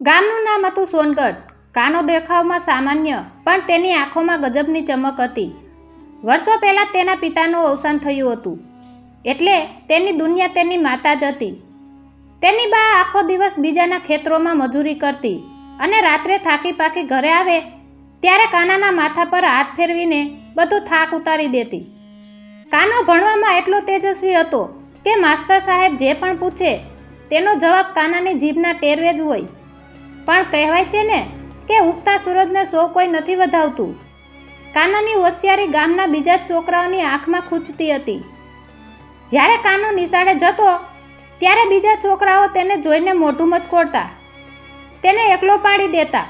ગામનું નામ હતું સોનગઢ. કાનો દેખાવમાં સામાન્ય, પણ તેની આંખોમાં ગજબની ચમક હતી. વર્ષો પહેલાં તેના પિતાનું અવસાન થયું હતું, એટલે તેની દુનિયા તેની માતા જ હતી. તેની બા આખો દિવસ બીજાના ખેતરોમાં મજૂરી કરતી અને રાત્રે થાકી પાકી ઘરે આવે ત્યારે કાનાના માથા પર હાથ ફેરવીને બધો થાક ઉતારી દેતી. કાનો ભણવામાં એટલો તેજસ્વી હતો કે માસ્ટર સાહેબ જે પણ પૂછે તેનો જવાબ કાનાની જીભના ટેરવે જ હોય. પણ કહેવાય છે ને કે ઉગતા સૂરજને સૌ કોઈ નથી વધાવતું. કાનાની હોશિયારી ગામના બીજા જ છોકરાઓની આંખમાં ખૂંચતી હતી. જ્યારે કાનો નિશાળે જતો ત્યારે બીજા છોકરાઓ તેને જોઈને મોઢું મચકોડતા, તેને એકલો પાડી દેતા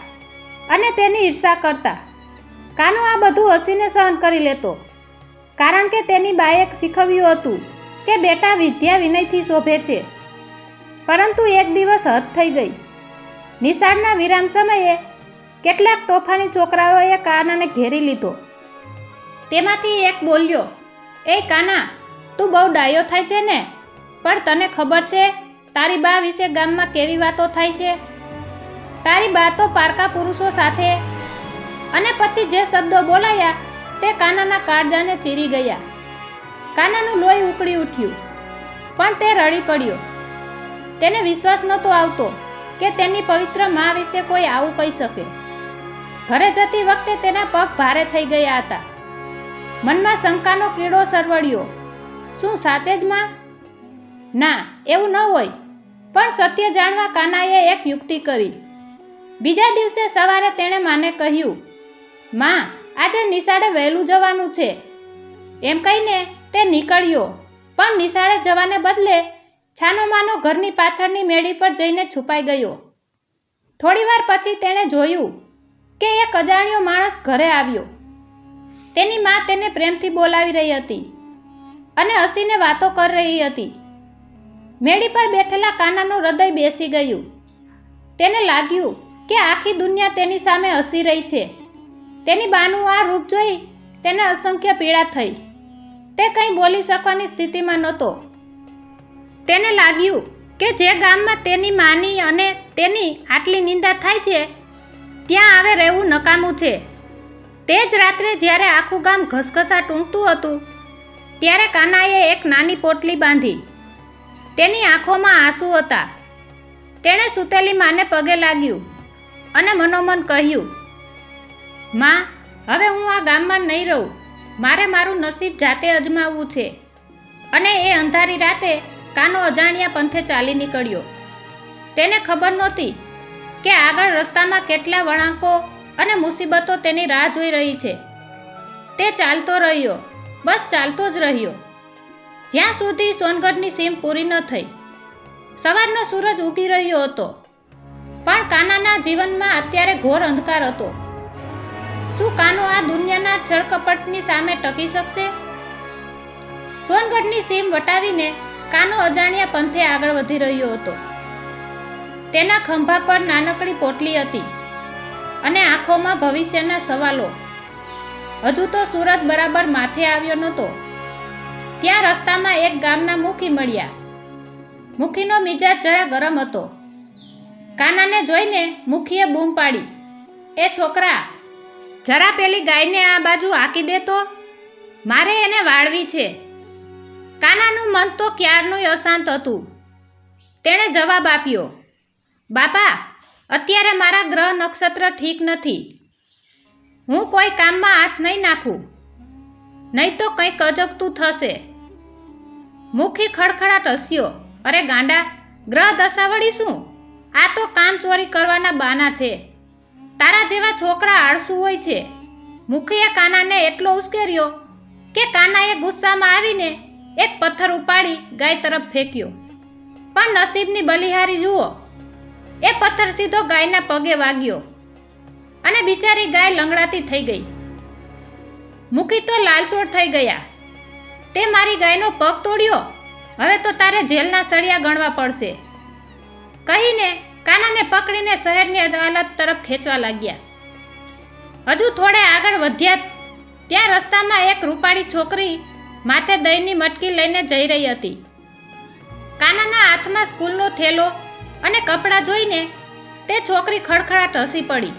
અને તેની ઈર્ષા કરતા. કાનો આ બધું હસીને સહન કરી લેતો, કારણ કે તેની બાએ શીખવ્યું હતું કે બેટા વિદ્યા વિનયથી શોભે છે. પરંતુ એક દિવસ હદ થઈ ગઈ. નિશાળના વિરામ સમયે કેટલાક તોફાની છોકરાઓએ કાનાને ઘેરી લીધો. તેમાંથી એક બોલ્યો, "એ કાના, તું બહુ ડાયો થાય છે ને, પણ તને ખબર છે તારી બા વિશે ગામમાં કેવી વાતો થાય છે? તારી બા તો પારકા પુરુષો સાથે..." અને પછી જે શબ્દો બોલાયા તે કાનાના કાળજાને ચીરી ગયા. કાનાનું લોહી ઉકળી ઉઠ્યું, પણ તે રડી પડ્યો. તેને વિશ્વાસ નહોતો આવતો કે તેની પવિત્ર મા વિશે કોઈ આવું કહી શકે. ઘરે જતી વખતે તેના પગ ભારે થઈ ગયા હતા. મનમાં શંકાનો કીડો સરવડ્યો. શું સાચે જ માં? ના, એવું ન હોય. પણ સત્ય જાણવા કાનાએ એક યુક્તિ કરી. બીજા દિવસે સવારે તેણે માને કહ્યું, "માં, આજે નિશાળે વહેલું જવાનું છે." એમ કહીને તે નીકળ્યો, પણ નિશાળે જવાને બદલે છાનો માનો ઘરની પાછળની મેડી પર જઈને છુપાઈ ગયો. થોડીવાર પછી તેણે જોયું કે એક અજાણ્યો માણસ ઘરે આવ્યો. તેની મા તેને પ્રેમથી બોલાવી રહી હતી અને હસીને વાતો કરી રહી હતી. મેડી પર બેઠેલા કાનાનું હૃદય બેસી ગયું. તેને લાગ્યું કે આખી દુનિયા તેની સામે હસી રહી છે. તેની બાનું આ રૂપ જોઈ તેને અસંખ્ય પીડા થઈ. તે કંઈ બોલી શકવાની સ્થિતિમાં નહોતો. તેને લાગ્યું કે જે ગામમાં તેની માની અને તેની આટલી નિંદા થાય છે ત્યાં આવે રહેવું નકામું છે. તે જ રાત્રે જ્યારે આખું ગામ ઘસઘસાટ ઊંઘતું હતું ત્યારે કાનાએ એક નાની પોટલી બાંધી. તેની આંખોમાં આંસુ હતા. તેણે સૂતેલી માને પગે લાગ્યું અને મનોમન કહ્યું, "માં, હવે હું આ ગામમાં નહીં રહું. મારે મારું નસીબ જાતે અજમાવવું છે." અને એ અંધારી રાતે કાનો અજાણ્યા પંથે ચાલી નીકળ્યો. તેને ખબર નહોતી કે આગળ રસ્તામાં કેટલા વળાંકો અને મુસીબતો તેની રાહ જોઈ રહી છે. તે ચાલતો રહ્યો, બસ ચાલતો જ રહ્યો, જ્યાં સુધી સોનગઢની સીમ પૂરી ન થઈ. સવારનો સૂરજ ઉગી રહ્યો હતો, પણ કાનાના જીવનમાં અત્યારે ઘોર અંધકાર હતો. શું કાનો આ દુનિયાના છળકપટની સામે ટકી શકશે? સોનગઢની સીમ વટાવીને કાનો અજાણ્યા પંથે આગળ વધી રહ્યો હતો. તેના ખંભા પર નાનકડી પોટલી હતી અને આંખોમાં ભવિષ્યના સવાલો. હજુ તો સૂરજ બરાબર માથે આવ્યો નહોતો. ત્યાં રસ્તામાં એક ગામના મુખી મળ્યા. મુખીનો મિજાજ જરા ગરમ હતો. કાનાને જોઈને મુખીએ બૂમ પાડી, "એ છોકરા, જરા પેલી ગાયને આ બાજુ હાંકી દે તો, મારે એને વાળવી છે." કાનાનું મન તો ક્યારનું અશાંત હતું. તેણે જવાબ આપ્યો, "બાપા, અત્યારે મારા ગ્રહ નક્ષત્ર ઠીક નથી. હું કોઈ કામમાં હાથ નહીં નાખું, નહીં તો કંઈક અજગતું થશે." મુખી ખડખડાટ હસ્યો, "અરે ગાંડા, ગ્રહ દશા વળી શું? આ તો કામ ચોરી કરવાના બહાના છે. તારા જેવા છોકરા આળસુ હોય છે." મુખીએ કાનાને એટલો ઉશ્કેર્યો કે કાનાએ ગુસ્સામાં આવીને એક પથ્થર ઉપાડી ગાય તરફ ફેંક્યો. પણ નસીબની બલિહારી જુઓ, એ પથ્થર સીધો ગાયના પગે વાગ્યો અને બિચારી ગાય લંગડાતી થઈ ગઈ. મુખી તો લાલચોળ થઈ ગયા. "તે મારી ગાયનો પગ તોડ્યો, હવે તો તારે જેલના સળિયા ગણવા પડશે." કહીને કાનાને પકડીને શહેરની અદાલત તરફ ખેંચવા લાગ્યા. હજુ થોડે આગળ વધ્યા ત્યાં રસ્તામાં એક રૂપાળી છોકરી માથે દહીંની મટકી લઈને જઈ રહી હતી. કાનાના હાથમાં સ્કૂલનો થેલો અને કપડાં જોઈને તે છોકરી ખડખડાટ હસી પડી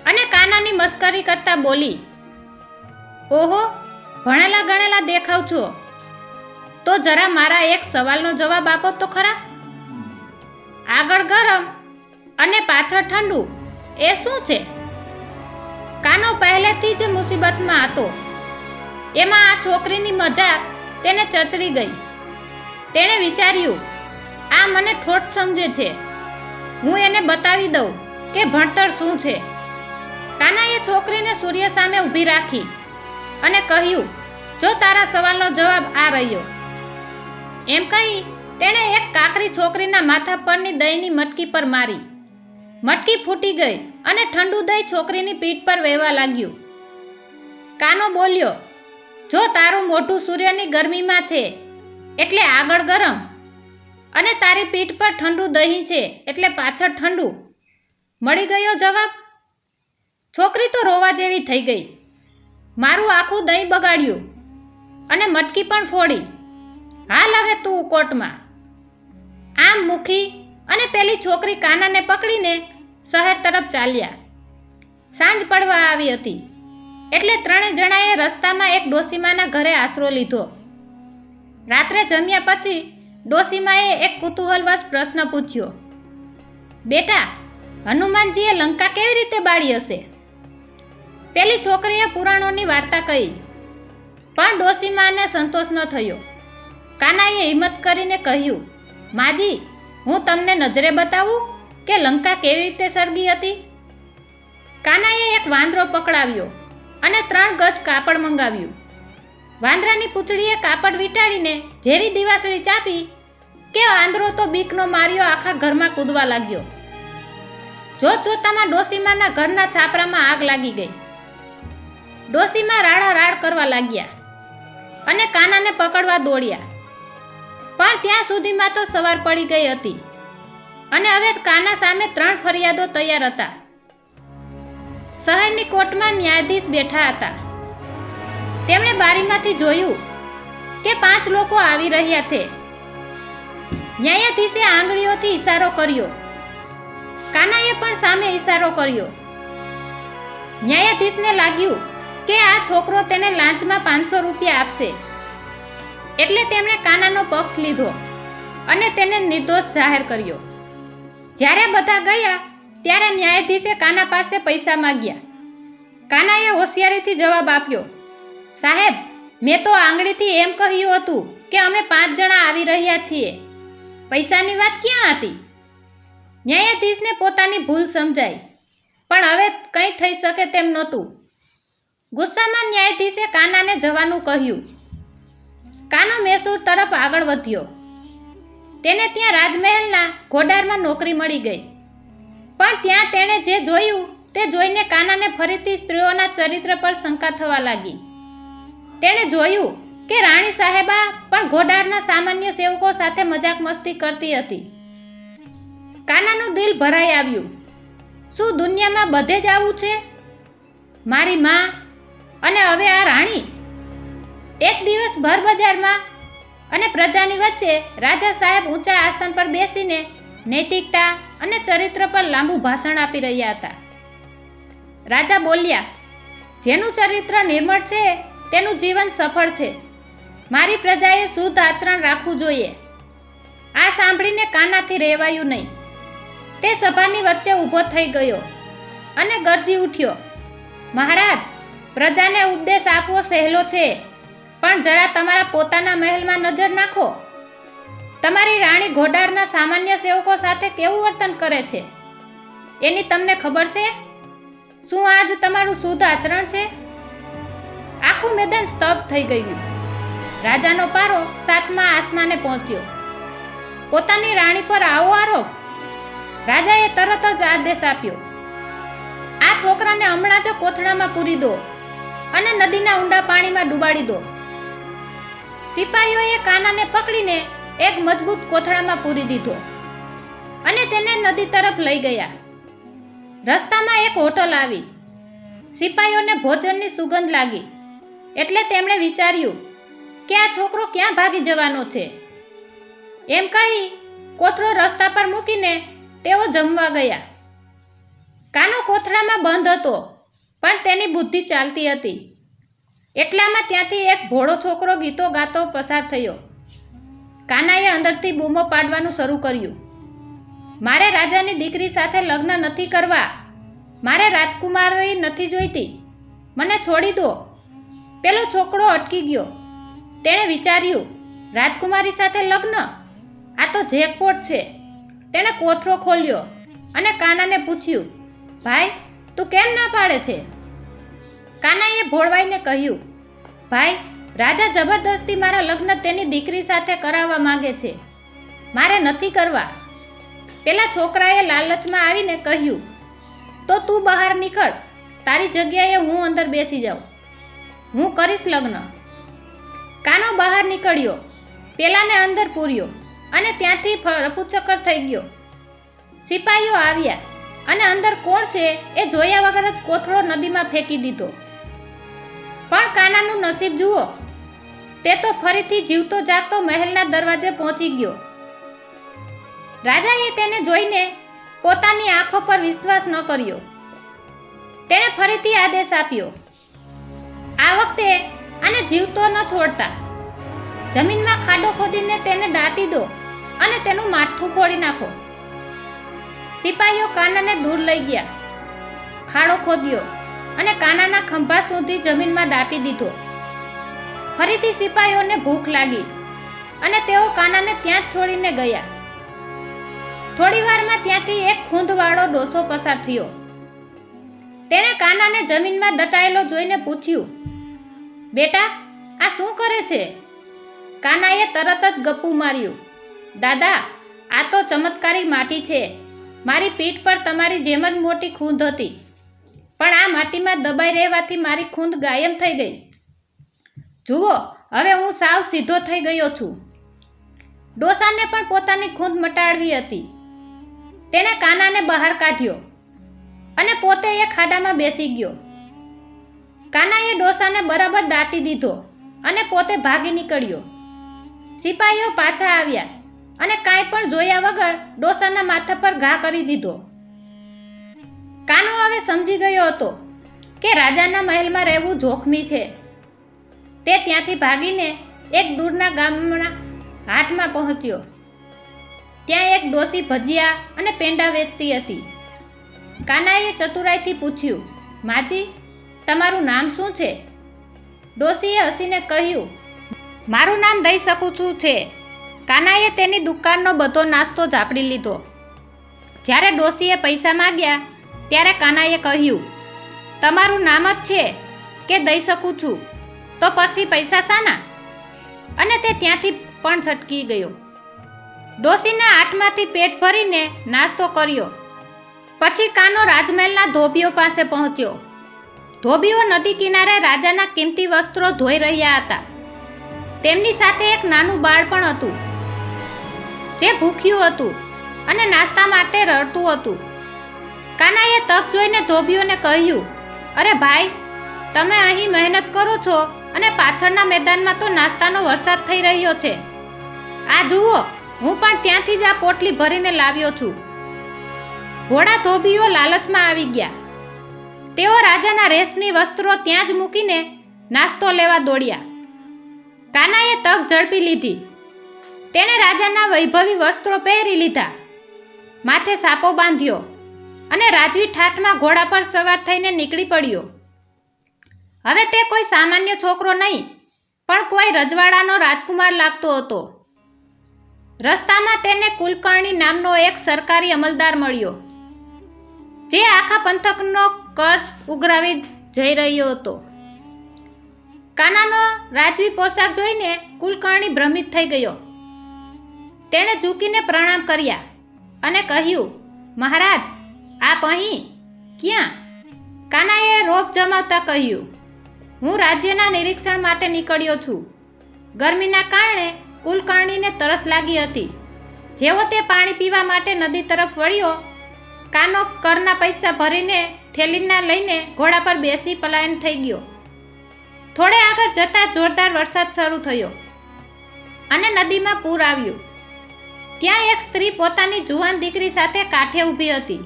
અને કાનાની મસ્કરી કરતા બોલી, ઓહો, ભણેલા ગણેલા દેખાવ છો, તો જરા મારા એક સવાલનો જવાબ આપો તો ખરા. આગળ ગરમ અને પાછળ ઠંડુ એ શું છે? કાનો પહેલેથી જ મુસીબતમાં હતો. એમાં આ છોકરીની મજાક તેને ચચરી ગઈ. તેણે વિચાર્યું, આ મને ઠોઠ સમજે છે, હું એને બતાવી દઉં કે ભણતર શું છે. કાનાએ છોકરીને સૂર્ય સામે ઊભી રાખી અને કહ્યું, જો તારા સવાલનો જવાબ આ રહ્યો. એમ કહી તેણે એક કાકરી છોકરીના માથા પરની દહીંની મટકી પર મારી. મટકી ફૂટી ગઈ અને ઠંડુ દહીં છોકરીની પીઠ પર વહેવા લાગ્યું. કાનો બોલ્યો, જો તારું મોઢું સૂર્યની ગરમીમાં છે એટલે આગળ ગરમ અને તારી પીઠ પર ઠંડુ દહીં છે એટલે પાછળ ઠંડુ. મળી ગયો જવાબ. છોકરી તો રોવા જેવી થઈ ગઈ. મારું આખું દહીં બગાડ્યું અને મટકી પણ ફોડી. હાલ હવે તું કોર્ટમાં. આમ મુખી અને પેલી છોકરી કાનાને પકડીને શહેર તરફ ચાલ્યા. સાંજ પડવા આવી હતી એટલે ત્રણેય જણાએ રસ્તામાં એક ડોસીમાના ઘરે આશરો લીધો. રાત્રે જમ્યા પછી ડોસીમાએ એક કુતૂહલવશ પ્રશ્ન પૂછ્યો, બેટા, હનુમાનજીએ લંકા કેવી રીતે બાળી હશે? પેલી છોકરીએ પુરાણોની વાર્તા કહી, પણ ડોસીમાને સંતોષ ન થયો. કાનાએ હિંમત કરીને કહ્યું, માજી, હું તમને નજરે બતાવું કે લંકા કેવી રીતે સળગી હતી. કાનાએ એક વાંદરો પકડાવ્યો અને 3 ગજ કાપડ મંગાવ્યું. વાંદરાની પૂંછડીએ કાપડ વીંટાળીને જેવી દિવાસળી ચાપી કે વાંદરો તો બીકનો માર્યો આખા ઘરમાં કૂદવા લાગ્યો. જોત જોતામાં ડોસીમાના ઘરના છાપરામાં આગ લાગી ગઈ. ડોસીમા રાડા રાડ કરવા લાગ્યા અને કાનાને પકડવા દોડ્યા, પણ ત્યાં સુધીમાં તો સવાર પડી ગઈ હતી અને હવે કાના સામે 3 ફરિયાદો તૈયાર હતા. શહેરની કોર્ટમાં ન્યાયાધીશ બેઠા હતા. તેમણે બારીમાંથી જોયું કે 5 લોકો આવી રહ્યા છે. ન્યાયાધીશે આંગળીઓથી ઈશારો કર્યો. કાનાએ પણ સામે ઈશારો કર્યો. ન્યાયાધીશને લાગ્યું કે આ છોકરો તેને લાંચમાં 500 રૂપિયા આપશે, એટલે તેમણે કાનાનો પક્ષ લીધો અને તેને નિર્દોષ જાહેર કર્યો. જ્યારે બધા ગયા ત્યારે ન્યાયાધીશે કાના પાસે પૈસા માંગ્યા. કાનાએ હોશિયારીથી જવાબ આપ્યો, સાહેબ, મેં તો આંગળીથી એમ કહ્યું હતું કે અમે 5 જણા આવી રહ્યા છીએ, પૈસાની વાત ક્યાં હતી? ન્યાયાધીશને પોતાની ભૂલ સમજાઈ, પણ હવે કંઈ થઈ શકે તેમ નહોતું. ગુસ્સામાં ન્યાયાધીશે કાનાને જવાનું કહ્યું. કાનો મૈસૂર તરફ આગળ વધ્યો. તેને ત્યાં રાજમહેલના ઘોડારમાં નોકરી મળી ગઈ, પણ ત્યાં તેણે જે જોયું તે જોઈને કાનાને ફરીથી સ્ત્રીઓના ચરિત્ર પર શંકા થવા લાગી. તેણે જોયું કે રાણી સાહેબા પણ ઘોડારના સામાન્ય સેવકો સાથે મજાક મસ્તી કરતી હતી. કાનાનું દિલ ભરાઈ આવ્યું. શું દુનિયામાં બધે જ આવું છે? મારી માં અને હવે આ રાણી. એક દિવસ ભર બજારમાં અને પ્રજાની વચ્ચે રાજા સાહેબ ઊંચા આસન પર બેસીને નૈતિકતા અને ચરિત્ર પર લાંબુ ભાષણ આપી રહ્યા હતા. રાજા બોલ્યા, જેનું ચરિત્ર નિર્મળ છે તેનું જીવન સફળ છે. મારી પ્રજાએ શુદ્ધ આચરણ રાખવું જોઈએ. આ સાંભળીને કાનાથી રહેવાયું નહીં. તે સભાની વચ્ચે ઊભો થઈ ગયો અને ગરજી ઉઠ્યો, મહારાજ, પ્રજાને ઉપદેશ આપવો સહેલો છે, પણ જરા તમારા પોતાના મહેલમાં નજર નાખો. તમારી રાણી ઘોડારના સામાન્ય સેવકો સાથે કેવું વર્તન કરે છે એની તમને ખબર છે? શું આજ તમારું શુદ્ધ આચરણ છે? આખું મેદાન સ્તબ્ધ થઈ ગયું. રાજાનો પારો 7મા આસમાને પહોંચ્યો. પોતાની રાણી પર આવો આરોપ! રાજાએ તરત જ આદેશ આપ્યો, આ છોકરાને હમણાં જ કોથળામાં પૂરી દો અને નદીના ઊંડા પાણીમાં ડૂબાડી દો. સિપાહીઓએ કાનાને પકડીને એક મજબૂત કોથળામાં પૂરી દીધો અને તેને નદી તરફ લઈ ગયા. રસ્તામાં એક હોટલ આવી. સિપાહીઓને ભોજનની સુગંધ લાગી એટલે તેમણે વિચાર્યું કે આ છોકરો ક્યાં ભાગી જવાનો છે. એમ કહી કોથળો રસ્તા પર મૂકીને તેઓ જમવા ગયા. કાનો કોથળામાં બંધ હતો, પણ તેની બુદ્ધિ ચાલતી હતી. એટલામાં ત્યાંથી એક ભોળો છોકરો ગીતો ગાતો પસાર થયો. કાનાએ અંદરથી બૂમો પાડવાનું શરૂ કર્યું. મારે રાજાની દીકરી સાથે લગ્ન નથી કરવા, મારે રાજકુમારી નથી જોઈતી, મને છોડી દો. પેલો છોકરો અટકી ગયો. તેણે વિચાર્યું, રાજકુમારી સાથે લગ્ન? આ તો જેકપોટ છે. તેણે કોથળો ખોલ્યો અને કાનાને પૂછ્યું, ભાઈ, તું કેમ ના પાડે છે? કાનાએ ભોળવાઈને કહ્યું, ભાઈ, રાજા જબરદસ્તી મારા લગ્ન તેની દીકરી સાથે કરાવવા માંગે છે, મારે નથી કરવા. પેલા છોકરાએ લાલચમાં આવીને કહ્યું, તો તું બહાર નીકળ, તારી જગ્યાએ હું અંદર બેસી જાઉં, હું કરીશ લગ્ન. કાનો બહાર નીકળ્યો, પેલાને અંદર પૂર્યો અને ત્યાંથી રફુચક્કર થઈ ગયો. સિપાહીઓ આવ્યા અને અંદર કોણ છે એ જોયા વગર જ કોથળો નદીમાં ફેંકી દીધો. પણ કાનાનું નસીબ જુઓ, તે તો ફરીથી જીવતો જાગતો મહેલના દરવાજે પહોંચી ગયો. રાજાએ તેને જોઈને પોતાની આંખો પર વિશ્વાસ ન કર્યો. તેણે ફરીથી આદેશ આપ્યો, આ વખતે આને જીવતો ન છોડતા. જમીનમાં ખાડો ખોદીને તેને દાટી દો અને તેનું માથું ફોડી નાખો. સિપાહીઓ કાનાને દૂર લઈ ગયા, ખાડો ખોદ્યો અને કાનાના ખંભા સુધી જમીનમાં દાટી દીધો. ફરીથી સિપાહીઓને ભૂખ લાગી અને તેઓ કાનાને ત્યાં જ છોડીને ગયા. થોડી વારમાં ત્યાંથી એક ખૂંદવાળો ડોસો પસાર થયો. તેણે કાનાને જમીનમાં દટાયેલો જોઈને પૂછ્યું, બેટા, આ શું કરે છે? કાનાએ તરત જ ગપ્પું માર્યું, દાદા, આ તો ચમત્કારી માટી છે. મારી પીઠ પર તમારી જેમ જ મોટી ખૂંદ હતી, પણ આ માટીમાં દબાઈ રહેવાથી મારી ખૂંદ ગાયબ થઈ ગઈ. જુઓ, હવે હું સાવ સીધો થઈ ગયો છું. ડોસાને પણ પોતાની ખૂંદ મટાડવી હતી. તેણે કાનાને બહાર કાઢ્યો અને પોતે એ ખાડામાં બેસી ગયો. કાનાએ ડોસાને બરાબર દાટી દીધો અને પોતે ભાગી નીકળ્યો. સિપાહીઓ પાછા આવ્યા અને કાંઈ પણ જોયા વગર ડોસાના માથા પર ઘા કરી દીધો. કાનો હવે સમજી ગયો હતો કે રાજાના મહેલમાં રહેવું જોખમી છે. તે ત્યાંથી ભાગીને એક દૂરના ગામના હાટમાં પહોંચ્યો. ત્યાં એક ડોસી ભજીયા અને પેંડા વેચતી હતી. કાનાએ ચતુરાઈથી પૂછ્યું, માજી, તમારું નામ શું છે? ડોસીએ હસીને કહ્યું, મારું નામ દઈ શકું છું છે. કાનાએ તેની દુકાનનો બધો નાસ્તો ઝાપડી લીધો. જ્યારે ડોસીએ પૈસા માગ્યા ત્યારે કાનાએ કહ્યું, તમારું નામ જ છે કે દઈ શકું છું, તો પછી પૈસા શાના? અને તે ત્યાંથી પણ છટકી ગયો. ડોસીના આટમાંથી પેટ ભરીને નાસ્તો કર્યો. પછી કાનો રાજમહેલના ધોબીઓ પાસે પહોંચ્યો. ધોબીઓ નદી કિનારે રાજાના કિંમતી વસ્ત્રો ધોઈ રહ્યા હતા. તેમની સાથે એક નાનું બાળ પણ હતું, જે ભૂખ્યું હતું અને નાસ્તા માટે રડતું હતું. કાનાએ તક જોઈને ધોબીઓને કહ્યું, અરે ભાઈ, તમે અહીં મહેનત કરો છો અને પાછળના મેદાનમાં તો નાસ્તાનો વરસાદ થઈ રહ્યો છે. આ જુઓ, હું પણ ત્યાંથી જ આ પોટલી ભરીને લાવ્યો છું. ભોળા ધોબીઓ લાલચમાં આવી ગયા. તેઓ રાજાના રેશમી વસ્ત્રો ત્યાં જ મૂકીને નાસ્તો લેવા દોડ્યા. કાનાએ તક ઝડપી લીધી. તેણે રાજાના વૈભવી વસ્ત્રો પહેરી લીધા, માથે સાપો બાંધ્યો અને રાજવી ઠાઠમાં ઘોડા પર સવાર થઈને નીકળી પડ્યો. હવે તે કોઈ સામાન્ય છોકરો નહીં, પણ કોઈ રજવાડાનો રાજકુમાર લાગતો હતો. રસ્તામાં તેને કુલકર્ણી નામનો એક સરકારી અમલદાર મળ્યો, જે આખા પંથકનો કર ઉઘરાવી જઈ રહ્યો હતો. કાનાનો રાજવી પોશાક જોઈને કુલકર્ણી ભ્રમિત થઈ ગયો. તેણે ઝૂકીને પ્રણામ કર્યા અને કહ્યું, મહારાજ, આપ અહીં ક્યાં? કાનાએ રોપ જમાવતા કહ્યું, હું રાજ્યના નિરીક્ષણ માટે નીકળ્યો છું. ગરમીના કારણે કુલકર્ણીને તરસ લાગી હતી. જેવો તે પાણી પીવા માટે નદી તરફ વળ્યો, કાનો કરના પૈસા ભરીને થેલીના લઈને ઘોડા પર બેસી પલાયન થઈ ગયો. થોડે આગળ જતાં જોરદાર વરસાદ શરૂ થયો અને નદીમાં પૂર આવ્યું. ત્યાં એક સ્ત્રી પોતાની જુવાન દીકરી સાથે કાંઠે ઊભી હતી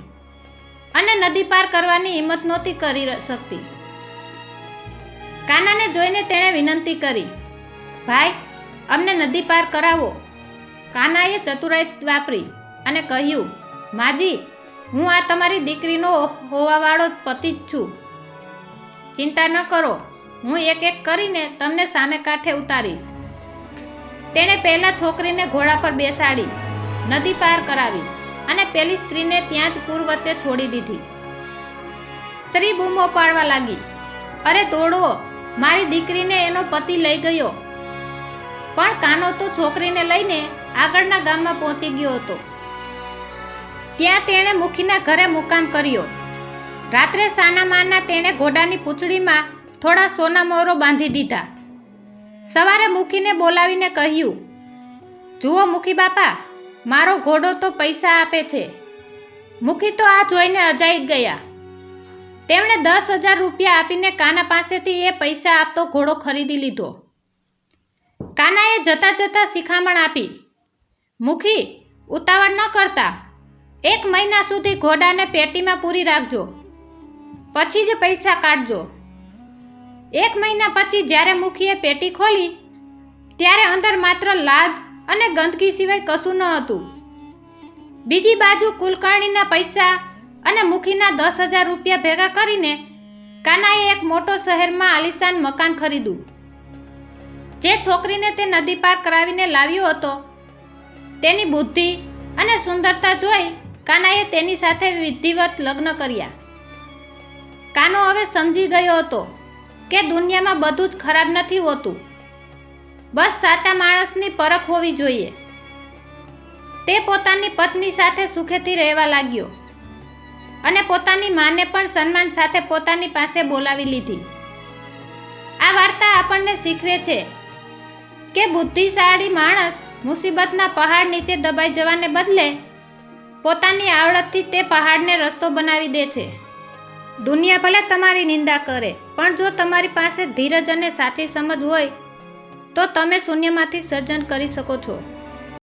અને નદી પાર કરવાની હિંમત નહોતી કરી શકતી. કાનાને જોઈને તેણે વિનંતી કરી, ભાઈ, અમને નદી પાર કરાવો. કાનાએ ચતુરાઈ વાપરી અને કહ્યું, માજી, હું આ તમારી દીકરીનો હોવાવાળો પતિ જ છું. ચિંતા ન કરો, હું એક એક કરીને તમને સામે કાંઠે ઉતારીશ. તેણે પહેલા છોકરીને ઘોડા પર બેસાડી નદી પાર કરાવી અને પેલી સ્ત્રીને ત્યાં જ પૂર વચ્ચે છોડી દીધી. સ્ત્રી બૂમો પાડવા લાગી, અરે દોડો, મારી દીકરીને એનો પતિ લઈ ગયો. પણ કાનો તો છોકરીને લઈને આગળના ગામમાં પહોંચી ગયો હતો. ત્યાં તેણે મુખીના ઘરે મુકામ કર્યો. રાત્રે સાનામાના તેણે ઘોડાની પૂંછડીમાં થોડા સોના મોરો બાંધી દીધા. સવારે મુખીને બોલાવીને કહ્યું, જુઓ મુખી બાપા, મારો ઘોડો તો પૈસા આપે છે. મુખી તો આ જોઈને અજાઈ ગયા. તેમણે 10,000 રૂપિયા આપીને કાના પાસેથી એ પૈસા આપતો ઘોડો ખરીદી લીધો. કાનાએ જતા જતા શિખામણ આપી, મુખી, ઉતાવળ ન કરતા, 1 મહિના સુધી ઘોડાને પેટીમાં પૂરી રાખજો, પછી જ પૈસા કાઢજો. 1 મહિના પછી જ્યારે મુખીએ પેટી ખોલી ત્યારે અંદર માત્ર લાદ અને ગંદકી સિવાય કશું ન હતું. બીજી બાજુ કુલકર્ણીના પૈસા અને મુખીના 10,000 રૂપિયા ભેગા કરીને કાનાએ એક મોટો શહેરમાં આલિશાન મકાન ખરીદ્યું. જે છોકરીને તે નદી પાર કરાવીને લાવ્યો હતો તેની બુદ્ધિ અને સુંદરતા જોઈ કાનાએ તેની સાથે વિધિવત લગ્ન કર્યા. કાનો હવે સમજી ગયો હતો કે દુનિયામાં બધું જ ખરાબ નથી હોતું, બસ સાચા માણસની પરખ હોવી જોઈએ. તે પોતાની પત્ની સાથે સુખેથી રહેવા લાગ્યો અને પોતાની માને પણ સન્માન સાથે પોતાની પાસે બોલાવી લીધી. આ વાર્તા આપણને શીખવે છે કે બુદ્ધિશાળી માણસ મુસીબતના પહાડ નીચે દબાઈ જવાને બદલે પોતાની આવડતથી તે પહાડને રસ્તો બનાવી દે છે. દુનિયા ભલે તમારી નિંદા કરે, પણ જો તમારી પાસે ધીરજ અને સાચી સમજ હોય તો તમે શૂન્યમાંથી સર્જન કરી શકો છો.